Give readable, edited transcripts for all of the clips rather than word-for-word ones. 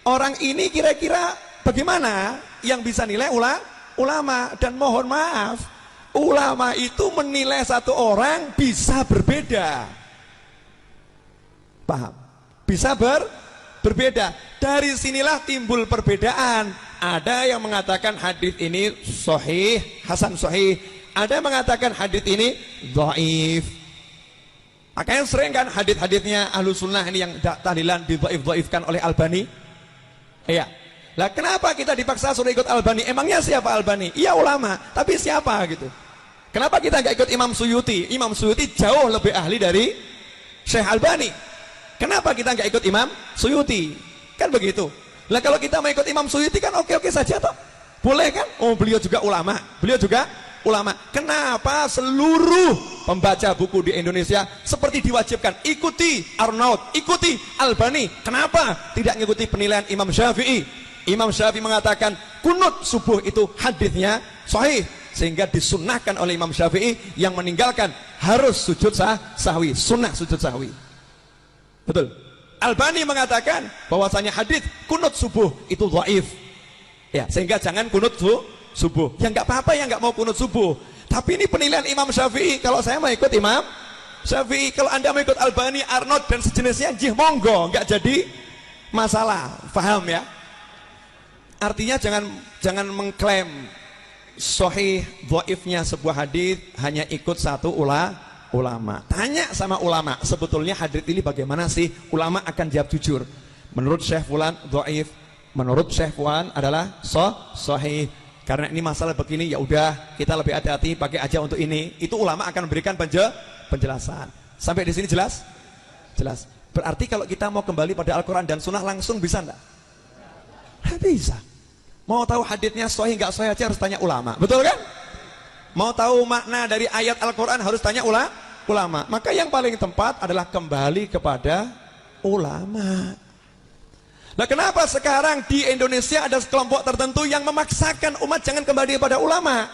Orang ini kira-kira bagaimana yang bisa nilai ulama? Dan mohon maaf, ulama itu menilai satu orang bisa berbeda. Paham? Bisa berbeda. Dari sinilah timbul perbedaan. Ada yang mengatakan hadis ini sahih, hasan sahih. Ada yang mengatakan hadis ini dhaif. Makanya sering kan hadis-hadisnya Ahlus Sunnah ini yang tahlilan didhaif-dhaifkan oleh Albani. Iya. Lah kenapa kita dipaksa suruh ikut Albani? Emangnya siapa Albani? Iya ulama, tapi siapa gitu. Kenapa kita nggak ikut Imam Suyuti? Imam Suyuti jauh lebih ahli dari Syekh Albani. Kenapa kita nggak ikut Imam Suyuti? Kan begitu. Lah kalau kita mau ikut Imam Suyuti kan oke-oke saja toh. Boleh kan? Oh, beliau juga ulama. Beliau juga ulama. Kenapa seluruh pembaca buku di Indonesia seperti diwajibkan ikuti Arnaud, ikuti Albani? Kenapa tidak mengikuti penilaian Imam Syafi'i? Imam Syafi'i mengatakan kunut subuh itu hadisnya sahih, sehingga disunnahkan oleh Imam Syafi'i yang meninggalkan harus sujud sahwi, sunnah sujud sahwi. Betul. Albani mengatakan bahwasanya hadis kunut subuh itu dhaif. Ya, sehingga jangan kunut subuh. Ya nggak apa-apa yang nggak mau kunut subuh. Tapi ini penilaian Imam Syafi'i. Kalau saya mau ikut Imam Syafi'i, kalau Anda mau ikut Albani, Arnaud dan sejenisnya, jih monggo, nggak jadi masalah. Paham ya? Artinya jangan mengklaim sahih dhaifnya sebuah hadis hanya ikut satu ulama. Tanya sama ulama, sebetulnya hadis ini bagaimana sih? Ulama akan jawab jujur. Menurut Syekh Fulan dhaif, menurut Syekh Fulan adalah sahih. Karena ini masalah begini, ya udah kita lebih hati-hati, pakai aja untuk ini. Itu ulama akan memberikan penjelasan. Sampai di sini jelas? Jelas. Berarti kalau kita mau kembali pada Al-Quran dan Sunnah langsung bisa enggak? Nggak bisa. Mau tahu haditsnya sahih nggak sahih aja harus tanya ulama, betul kan? Mau tahu makna dari ayat Al-Quran harus tanya ulama. Maka yang paling tepat adalah kembali kepada ulama. Nah, kenapa sekarang di Indonesia ada kelompok tertentu yang memaksakan umat jangan kembali kepada ulama?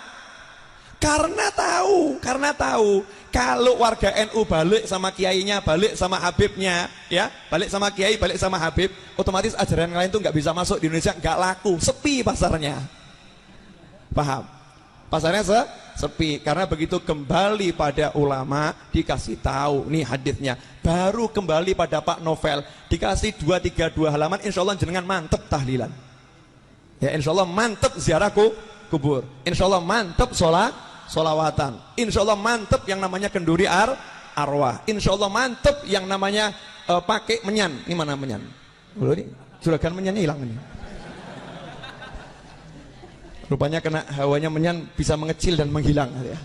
Karena tahu kalau warga NU balik sama kiainya, balik sama habibnya, ya, balik sama kiai, balik sama habib, otomatis ajaran lain itu nggak bisa masuk di Indonesia, nggak laku, sepi pasarnya. Paham? Pasarnya sepi karena begitu kembali pada ulama dikasih tahu nih hadisnya, baru kembali pada Pak Novel dikasih 2-3 halaman, insya Allah jenengan mantep tahlilan, ya, insya Allah mantep ziarah kubur, insya Allah mantep solawatan, insya Allah mantep yang namanya kenduri arwah, insya Allah mantep yang namanya pakai menyan. Ini mana menyan? Ini juragan menyannya hilang ini. Rupanya kena hawanya menyan bisa mengecil dan menghilang ya.